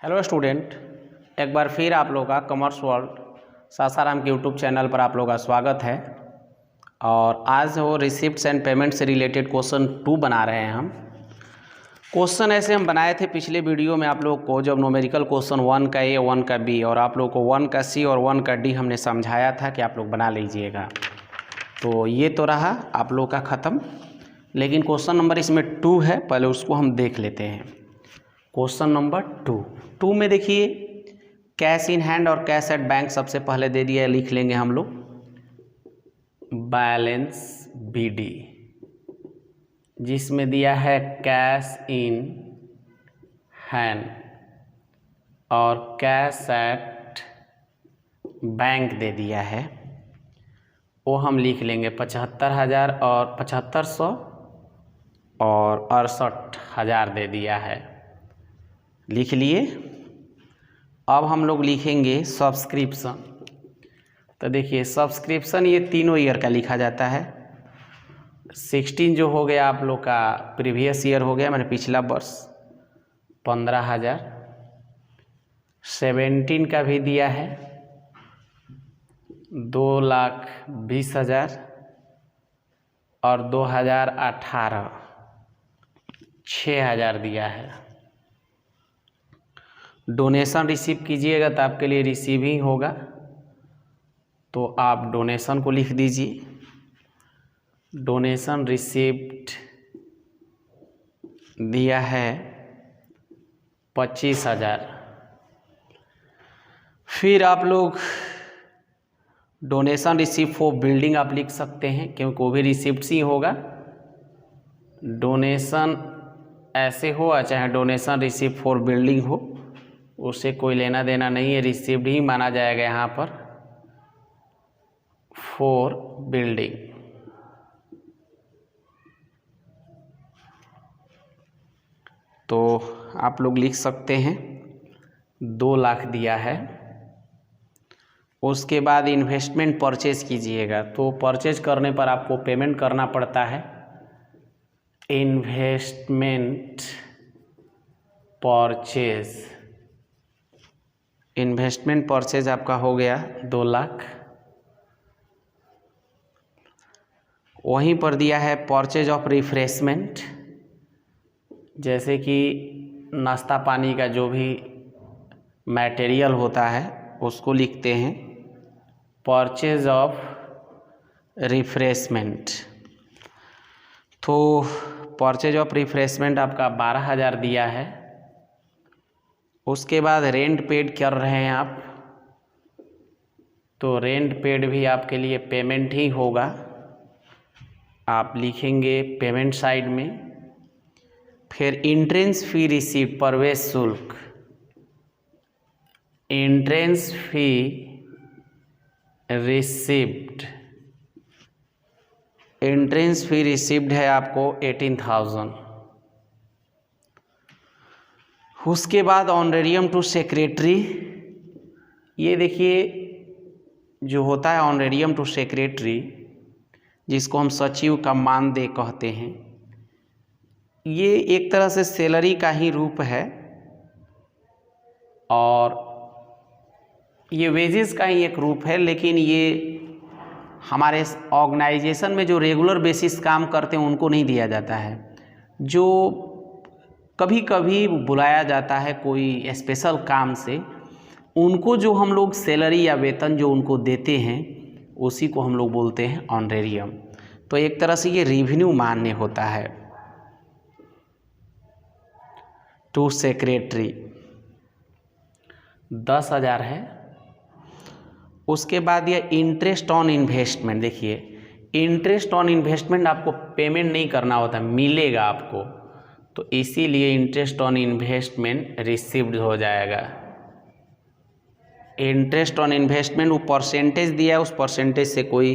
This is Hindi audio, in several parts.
हेलो स्टूडेंट, एक बार फिर आप लोगों का कॉमर्स वर्ल्ड सासाराम के यूट्यूब चैनल पर आप लोगों का स्वागत है। और आज वो रिसिप्ट्स एंड पेमेंट से रिलेटेड क्वेश्चन 2 बना रहे हैं हम। क्वेश्चन ऐसे हम बनाए थे पिछले वीडियो में आप लोगों को, जब न्यूमेरिकल क्वेश्चन 1 का ए 1 का बी और आप लोगों को 1 का सी और 1 का डी हमने समझाया था कि आप लोग बना लीजिएगा। तो ये तो रहा आप लोग का ख़त्म, लेकिन क्वेश्चन नंबर इसमें 2 है, पहले उसको हम देख लेते हैं। क्वेश्चन नंबर 2 में देखिए, कैश इन हैंड और कैश एट बैंक सबसे पहले दे दिया है, लिख लेंगे हम लोग बैलेंस बीडी, जिसमें दिया है कैश इन हैंड और कैश एट बैंक दे दिया है। वो हम लिख लेंगे 75,000 और 7500 और 68,000 दे दिया है, लिख लिए। अब हम लोग लिखेंगे सब्सक्रिप्शन। तो देखिए सब्सक्रिप्शन ये तीनों ईयर का लिखा जाता है। 16 जो हो गया आप लोग का प्रीवियस ईयर हो गया, मैंने पिछला वर्ष 15,000। 17 का भी दिया है 2,20,000 और 2018 6,000 दिया है। डोनेशन रिसीव कीजिएगा तो आपके लिए रिसीविंग होगा, तो आप डोनेशन को लिख दीजिए। डोनेशन रिसिप्ट दिया है 25,000। फिर आप लोग डोनेशन रिसिप्ट फॉर बिल्डिंग आप लिख सकते हैं, क्योंकि वो भी रिसिप्ट ही होगा। डोनेशन ऐसे हो चाहे डोनेशन रिसिप्ट फॉर बिल्डिंग हो, उससे कोई लेना देना नहीं है, रिसिप्ट ही माना जाएगा यहाँ पर फॉर बिल्डिंग। तो आप लोग लिख सकते हैं 2 लाख दिया है। उसके बाद इन्वेस्टमेंट परचेज कीजिएगा, तो परचेज करने पर आपको पेमेंट करना पड़ता है। इन्वेस्टमेंट परचेज आपका हो गया 2 लाख। वहीं पर दिया है परचेज ऑफ रिफ्रेशमेंट, जैसे कि नाश्ता पानी का जो भी मटेरियल होता है उसको लिखते हैं परचेज ऑफ रिफ्रेशमेंट। तो परचेज ऑफ रिफ्रेशमेंट आपका 12,000 दिया है। उसके बाद रेंट पेड कर रहे हैं आप, तो रेंट पेड भी आपके लिए पेमेंट ही होगा, आप लिखेंगे पेमेंट साइड में। फिर एंट्रेंस फी रिसीव्ड, प्रवेश शुल्क, entrance fee received, entrance fee received है आपको 18,000। उसके बाद ऑनरेरियम टू सेक्रेटरी, ये देखिए जो होता है ऑनरेरियम टू सेक्रेटरी, जिसको हम सचिव का मानदेय कहते हैं, ये एक तरह से सैलरी का ही रूप है और ये वेजेस का ही एक रूप है। लेकिन ये हमारे ऑर्गेनाइजेशन में जो रेगुलर बेसिस काम करते हैं उनको नहीं दिया जाता है। जो कभी कभी बुलाया जाता है कोई स्पेशल काम से, उनको जो हम लोग सैलरी या वेतन जो उनको देते हैं उसी को हम लोग बोलते हैं ऑनरेरियम। तो एक तरह से ये रेवेन्यू मान्य होता है टू सेक्रेटरी, 10,000 है। उसके बाद ये इंटरेस्ट ऑन इन्वेस्टमेंट, देखिए इंटरेस्ट ऑन इन्वेस्टमेंट आपको पेमेंट नहीं करना होता, मिलेगा आपको, तो इसीलिए इंटरेस्ट ऑन इन्वेस्टमेंट रिसीव्ड हो जाएगा। इंटरेस्ट ऑन इन्वेस्टमेंट वो परसेंटेज दिया है, उस परसेंटेज से कोई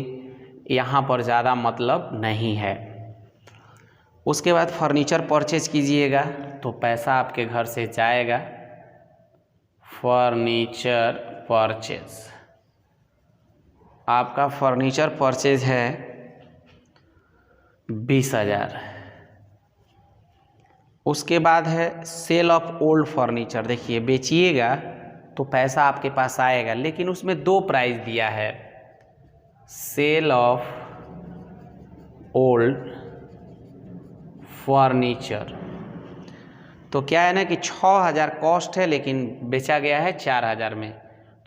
यहाँ पर ज़्यादा मतलब नहीं है। उसके बाद फर्नीचर परचेज कीजिएगा तो पैसा आपके घर से जाएगा। फर्नीचर परचेज, आपका फर्नीचर परचेज है 20,000। उसके बाद है सेल ऑफ ओल्ड फर्नीचर। देखिए बेचिएगा तो पैसा आपके पास आएगा, लेकिन उसमें दो प्राइस दिया है, सेल ऑफ ओल्ड फर्नीचर। तो क्या है ना कि 6,000 कॉस्ट है, लेकिन बेचा गया है 4,000 में।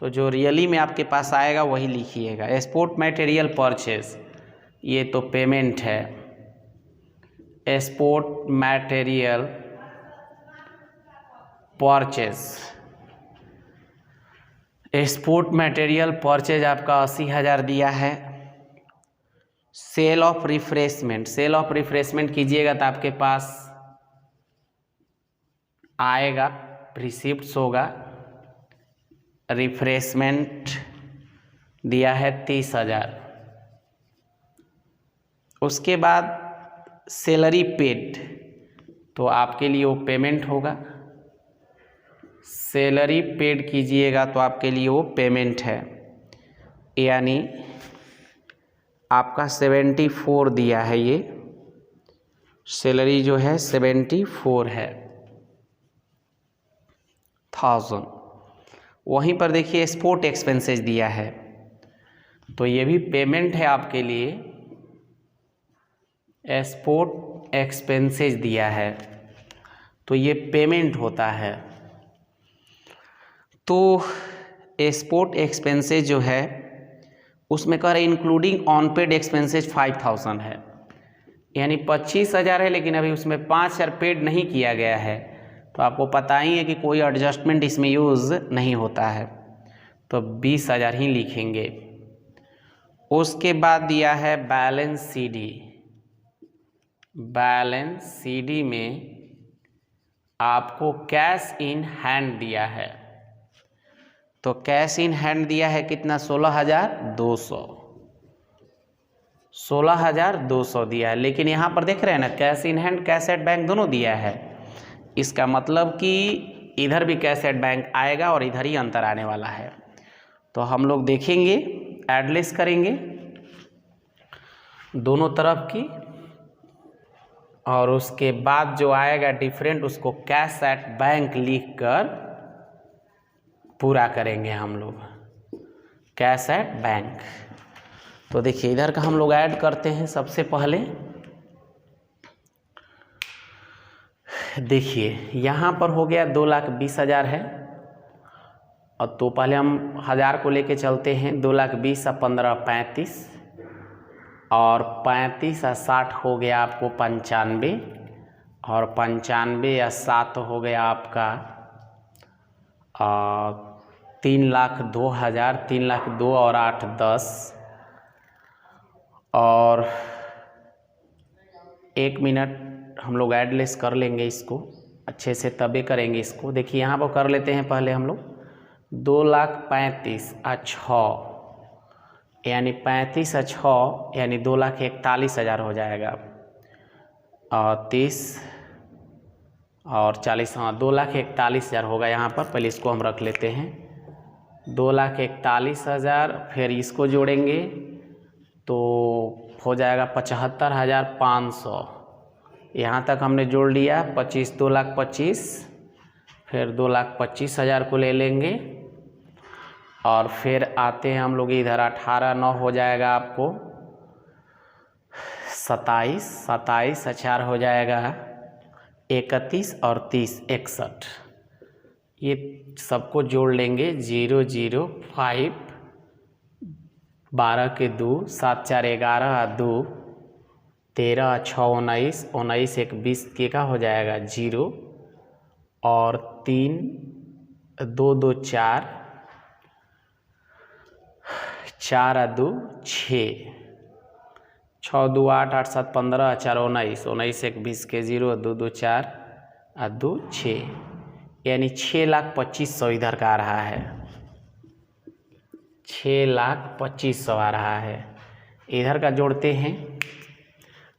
तो जो रियली में आपके पास आएगा वही लिखिएगा। एक्सपोर्ट मटेरियल परचेज, ये तो पेमेंट है। Export material purchase, export material purchase आपका 80,000 दिया है। Sale of refreshment, sale of refreshment कीजिएगा तो आपके पास आएगा, रिसिप्ट्स होगा। रिफ्रेशमेंट दिया है 30,000। उसके बाद सैलरी पेड, तो आपके लिए वो पेमेंट होगा। सैलरी पेड कीजिएगा तो आपके लिए वो पेमेंट है, यानी आपका 74 दिया है। ये सैलरी जो है 74 है 1000। वहीं पर देखिए एक्सपोर्ट एक्सपेंसेस दिया है, तो ये भी पेमेंट है आपके लिए। एक्सपोर्ट एक्सपेंसेस दिया है तो ये पेमेंट होता है। तो एक्सपोर्ट एक्सपेंसेस जो है उसमें कह रहे इंक्लूडिंग ऑन पेड एक्सपेंसेस 5,000 है, यानी 25,000 है, लेकिन अभी उसमें 5,000 पेड नहीं किया गया है। तो आपको पता ही है कि कोई एडजस्टमेंट इसमें यूज़ नहीं होता है, तो 20,000 ही लिखेंगे। उसके बाद दिया है बैलेंस सीडी। बैलेंस सीडी में आपको कैश इन हैंड दिया है, तो कैश इन हैंड दिया है कितना, 16,200। 16,200 दिया है, लेकिन यहाँ पर देख रहे हैं ना cash in hand cash at bank दोनों दिया है। इसका मतलब कि इधर भी कैश एट बैंक आएगा और इधर ही अंतर आने वाला है। तो हम लोग देखेंगे, एडलेस करेंगे दोनों तरफ की, और उसके बाद जो आएगा डिफरेंट उसको कैश एट बैंक लिखकर पूरा करेंगे हम लोग, कैश एट बैंक। तो देखिए इधर का हम लोग ऐड करते हैं। सबसे पहले देखिए यहाँ पर हो गया 2,20,000 है, और तो पहले हम 1,000 को लेके चलते हैं। 2,20,000 और 15 35, और 35 और 60 हो गया आपको 95, और 95 या 7 हो गया आपका 3,02,000, 3,02,000 और 8 10, और 1 मिनट हम लोग एडलेस कर लेंगे इसको अच्छे से, तबे करेंगे इसको। देखिए यहाँ पर कर लेते हैं पहले हम लोग 2,35,000 और 6, यानी 35 और 6 यानी 2,41,000 हो जाएगा, और 30 और 40, हाँ 2,41,000 होगा यहाँ पर। पहले इसको हम रख लेते हैं 2,41,000, फिर इसको जोड़ेंगे तो हो जाएगा 75,500। यहाँ तक हमने जोड़ लिया 25, 2,25,000, फिर 2,25,000 को ले लेंगे, और फिर आते हैं हम लोग इधर 18,9 हो जाएगा आपको 27, 27 4 हो जाएगा 31, और 30 61। ये सबको जोड़ लेंगे 0 0 5, 12 के 2, 7 4 11 और 2 13, 6 19, 19 1 20 के का हो जाएगा 0, और 3 2 2 4, 4 और 2 6, 6 2 8 8 7 15, 4 19, 19 1 20 के 0, 2 2 4 और 2 6, यानी 6,25,000 इधर का आ रहा है। 6,25,000 आ रहा है। इधर का जोड़ते हैं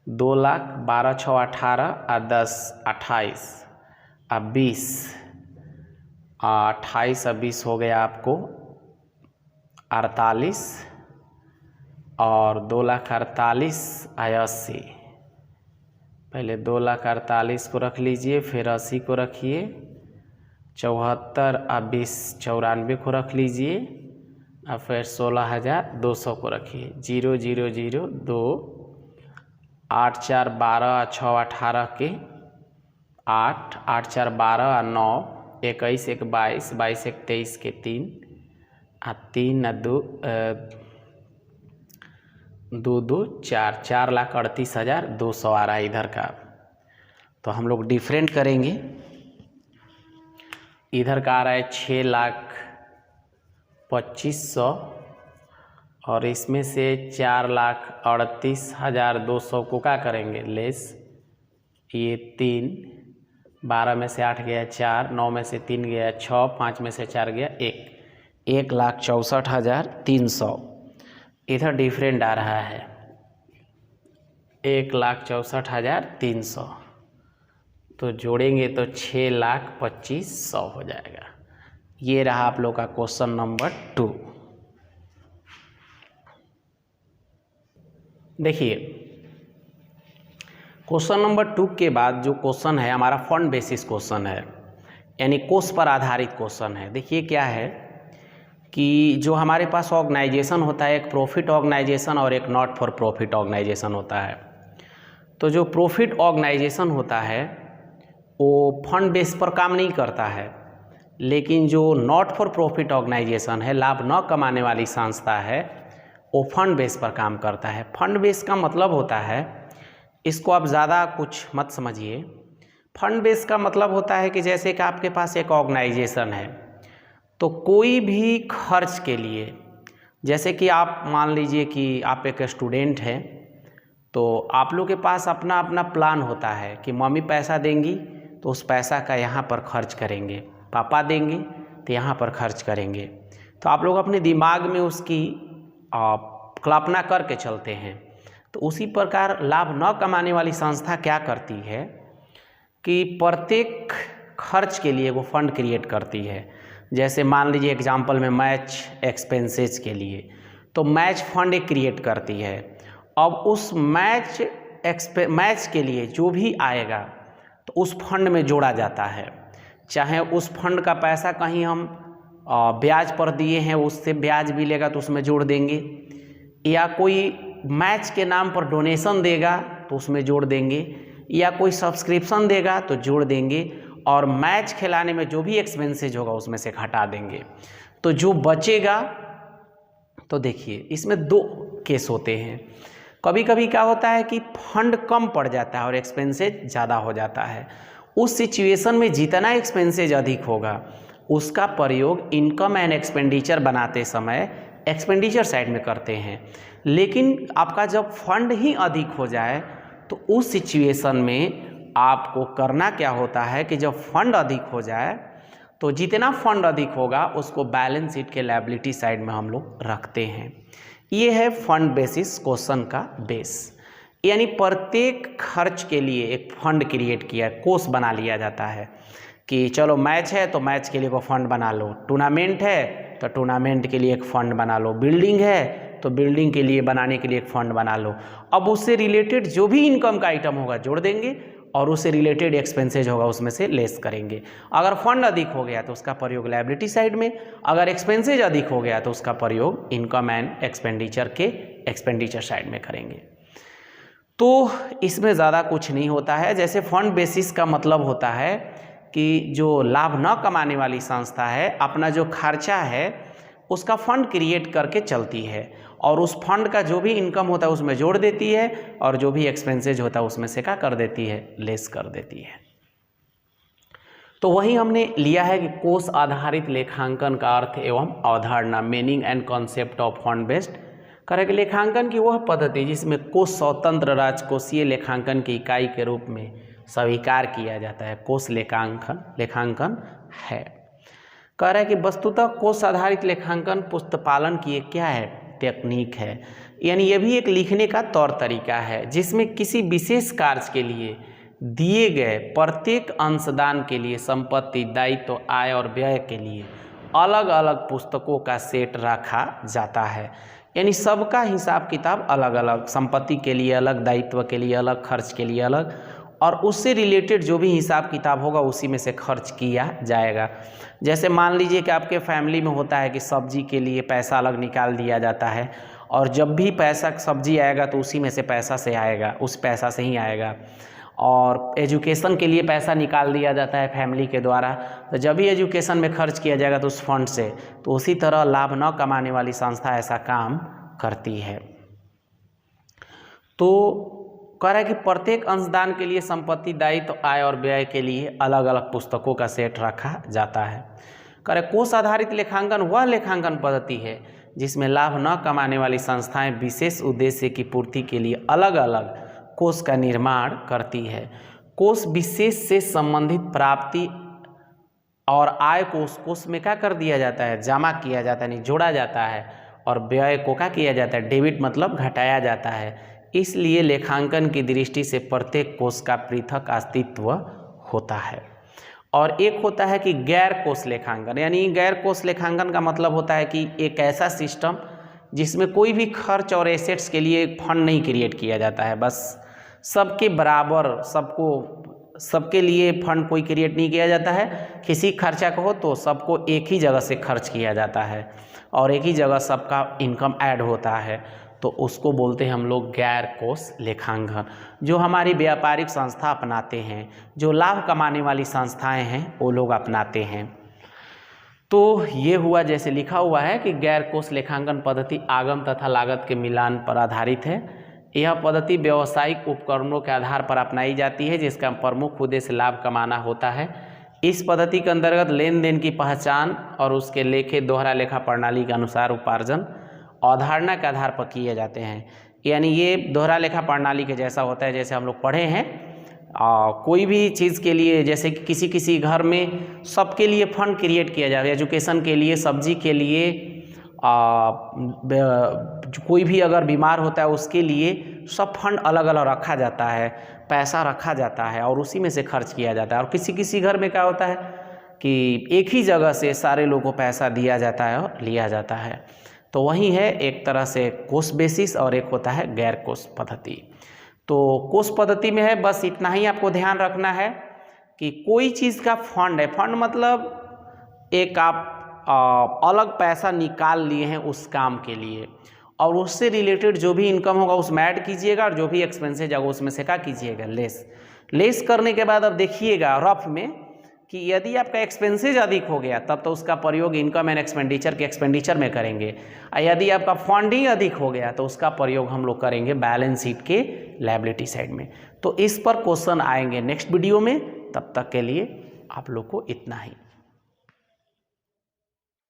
2,00,000, 12 6 18 और 10 28 और 20, 28 और 20 हो गया आपको 48, और 2,48,000 80, पहले 2,48,00,000 को रख लीजिए, फिर 80 को रखिए, 74 और 20 94 को रख लीजिए, और फिर 16,200 को रखिए। 0 0 0 2 8 4 12 6 18 के 8 8 4 12 और 9 21 1 22 22 1 23 के 3 और 3 2 2 4 4,38,200 आ रहा है इधर का। तो हम लोग डिफरेंट करेंगे। इधर का आ रहा है 6,25,000 और इसमें से 4,38,200 को क्या करेंगे लेस। ये 3 12 में से 8 गया 4, 9 में से 3 गया 6, 5 में से 4 गया 1, 1,64,300 इधर डिफरेंट आ रहा है। 1,64,300 तो जोड़ेंगे तो 6,25,100 हो जाएगा। ये रहा आप लोग का क्वेश्चन नंबर 2। देखिए क्वेश्चन नंबर 2 के बाद जो क्वेश्चन है हमारा फंड बेसिस क्वेश्चन है, यानी कोष पर आधारित क्वेश्चन है। देखिए क्या है कि जो हमारे पास ऑर्गेनाइजेशन होता है, एक प्रॉफिट ऑर्गेनाइजेशन और एक नॉट फॉर प्रॉफिट ऑर्गेनाइजेशन होता है। तो जो प्रॉफिट ऑर्गेनाइजेशन होता है वो फंड बेस पर काम नहीं करता है, लेकिन जो नॉट फॉर प्रॉफिट ऑर्गेनाइजेशन है, लाभ न कमाने वाली संस्था है, वो फंड बेस पर काम करता है। फंड बेस का मतलब होता है, इसको आप ज़्यादा कुछ मत समझिए। फंड बेस का मतलब होता है कि जैसे कि आपके पास एक ऑर्गेनाइजेशन है, तो कोई भी खर्च के लिए, जैसे कि आप मान लीजिए कि आप एक स्टूडेंट हैं, तो आप लोग के पास अपना अपना प्लान होता है कि मम्मी पैसा देंगी तो उस पैसा का यहाँ पर खर्च करेंगे, पापा देंगे तो यहाँ पर खर्च करेंगे। तो आप लोग अपने दिमाग में उसकी कल्पना करके चलते हैं। तो उसी प्रकार लाभ न कमाने वाली संस्था क्या करती है कि प्रत्येक खर्च के लिए वो फंड क्रिएट करती है। जैसे मान लीजिए एग्जाम्पल में मैच एक्सपेंसेस के लिए, तो मैच फंड एक क्रिएट करती है। अब उस मैच के लिए जो भी आएगा तो उस फंड में जोड़ा जाता है। चाहे उस फंड का पैसा कहीं हम ब्याज पर दिए हैं, उससे ब्याज मिलेगा तो उसमें जोड़ देंगे, या कोई मैच के नाम पर डोनेशन देगा तो उसमें जोड़ देंगे, या कोई सब्सक्रिप्शन देगा तो जोड़ देंगे, और मैच खिलाने में जो भी एक्सपेंसेज होगा उसमें से हटा देंगे। तो जो बचेगा, तो देखिए इसमें 2 केस होते हैं। कभी कभी क्या होता है कि फंड कम पड़ जाता है और एक्सपेंसेज ज़्यादा हो जाता है। उस सिचुएशन में जितना एक्सपेंसेज अधिक होगा उसका प्रयोग इनकम एंड एक्सपेंडिचर बनाते समय एक्सपेंडिचर साइड में करते हैं। लेकिन आपका जब फंड ही अधिक हो जाए तो उस सिचुएशन में आपको करना क्या होता है कि जब फंड अधिक हो जाए तो जितना फंड अधिक होगा उसको बैलेंस शीट के लायबिलिटी साइड में हम लोग रखते हैं। ये है फंड बेसिस क्वेश्चन का बेस, यानी प्रत्येक खर्च के लिए एक फंड क्रिएट किया, कोष बना लिया जाता है कि चलो मैच है तो मैच के लिए को फंड बना लो, टूर्नामेंट है तो टूर्नामेंट के लिए एक फंड बना लो, बिल्डिंग है तो बिल्डिंग के लिए बनाने के लिए एक फंड बना लो। अब उससे रिलेटेड जो भी इनकम का आइटम होगा जोड़ देंगे और उससे रिलेटेड एक्सपेंसेज होगा उसमें से लेस करेंगे। अगर फंड अधिक हो गया तो उसका प्रयोग लायबिलिटी साइड में, अगर एक्सपेंसेज अधिक हो गया तो उसका प्रयोग इनकम एंड एक्सपेंडिचर के एक्सपेंडिचर साइड में करेंगे। तो इसमें ज़्यादा कुछ नहीं होता है। जैसे फंड बेसिस का मतलब होता है कि जो लाभ न कमाने वाली संस्था है अपना जो खर्चा है उसका फंड क्रिएट करके चलती है, और उस फंड का जो भी इनकम होता है उसमें जोड़ देती है, और जो भी एक्सपेंसेज होता है उसमें से क्या कर देती है, लेस कर देती है। तो वही हमने लिया है कि कोष आधारित लेखांकन का अर्थ एवं अवधारणा, meaning and concept of fund based करेंगे। लेखांकन की वह पद्धति जिसमें कोष स्वतंत्र राजकोषीय लेखांकन की इकाई के रूप में स्वीकार किया जाता है, कोष लेखांकन है। कह रहा है कि वस्तुतः कोष आधारित लेखांकन पुस्तपालन की एक क्या है, टेक्निक है, यानी यह भी एक लिखने का तौर तरीका है जिसमें किसी विशेष कार्य के लिए दिए गए प्रत्येक अंशदान के लिए संपत्ति, दायित्व, आय और व्यय के लिए अलग अलग पुस्तकों का सेट रखा जाता है। यानी सबका हिसाब किताब अलग अलग, संपत्ति के लिए अलग, दायित्व के लिए अलग, खर्च के लिए अलग, और उससे रिलेटेड जो भी हिसाब किताब होगा उसी में से खर्च किया जाएगा। जैसे मान लीजिए कि आपके फैमिली में होता है कि सब्जी के लिए पैसा अलग निकाल दिया जाता है, और जब भी पैसा सब्जी आएगा तो उसी में से पैसा से आएगा, उस पैसा से ही आएगा। और एजुकेशन के लिए पैसा निकाल दिया जाता है फैमिली के द्वारा, तो जब भी एजुकेशन में खर्च किया जाएगा तो उस फंड से, तो उसी तरह लाभ न कमाने वाली संस्था ऐसा काम करती है। तो कह रहा है कि प्रत्येक अंशदान के लिए संपत्ति, दायित्व, आय और व्यय के लिए अलग अलग पुस्तकों का सेट रखा जाता है। कह रहे कोष आधारित लेखांकन वह लेखांकन पद्धति है जिसमें लाभ न कमाने वाली संस्थाएं विशेष उद्देश्य की पूर्ति के लिए अलग अलग कोष का निर्माण करती है। कोष विशेष से संबंधित प्राप्ति और आय को उस कोष में क्या कर दिया जाता है, जमा किया जाता है, नहीं जोड़ा जाता है, और व्यय को क्या किया जाता है, डेबिट मतलब घटाया जाता है। इसलिए लेखांकन की दृष्टि से प्रत्येक कोष का पृथक अस्तित्व होता है। और एक होता है कि गैर कोष लेखांकन, यानी गैर कोष लेखांकन का मतलब होता है कि एक ऐसा सिस्टम जिसमें कोई भी खर्च और एसेट्स के लिए एक फंड नहीं क्रिएट किया जाता है, बस सबके बराबर, सबके लिए फंड कोई क्रिएट नहीं किया जाता है। किसी खर्चा को हो तो सबको एक ही जगह से खर्च किया जाता है और एक ही जगह सबका इनकम ऐड होता है, तो उसको बोलते हैं हम लोग गैर कोष लेखांकन। जो हमारी व्यापारिक संस्था अपनाते हैं, जो लाभ कमाने वाली संस्थाएं हैं, वो लोग अपनाते हैं। तो ये हुआ, जैसे लिखा हुआ है कि गैर कोष लेखांकन पद्धति आगम तथा लागत के मिलान पर आधारित है। यह पद्धति व्यावसायिक उपकरणों के आधार पर अपनाई जाती है जिसका प्रमुख उद्देश्य लाभ कमाना होता है। इस पद्धति के अंतर्गत लेन देन की पहचान और उसके लेखे दोहरा लेखा प्रणाली के अनुसार उपार्जन अवधारणा के आधार पर किए जाते हैं। यानी ये दोहरा लेखा प्रणाली के जैसा होता है, जैसे हम लोग पढ़े हैं कोई भी चीज़ के लिए, जैसे कि किसी घर में सबके लिए फंड क्रिएट किया जाए, एजुकेशन के लिए, सब्जी के लिए, कोई भी अगर बीमार होता है उसके लिए सब फंड अलग अलग रखा जाता है, पैसा रखा जाता है और उसी में से खर्च किया जाता है। और किसी घर में क्या होता है कि एक ही जगह से सारे लोगों को पैसा दिया जाता है और लिया जाता है। तो वही है एक तरह से कोष बेसिस और एक होता है गैर कोष पद्धति। तो कोष पद्धति में है बस इतना ही आपको ध्यान रखना है कि कोई चीज़ का फंड है, फंड मतलब एक आप अलग पैसा निकाल लिए हैं उस काम के लिए, और उससे रिलेटेड जो भी इनकम होगा उसमें ऐड कीजिएगा, और जो भी एक्सपेंसेज होगा उसमें से क्या कीजिएगा, लेस करने के बाद अब देखिएगा रफ में कि यदि आपका एक्सपेंसेज अधिक हो गया तब तो उसका प्रयोग इनकम एंड एक्सपेंडिचर के एक्सपेंडिचर में करेंगे, और यदि आपका फंड ही अधिक हो गया तो उसका प्रयोग हम लोग करेंगे बैलेंस शीट के लायबिलिटी साइड में। तो इस पर क्वेश्चन आएंगे नेक्स्ट वीडियो में, तब तक के लिए आप लोग को इतना ही।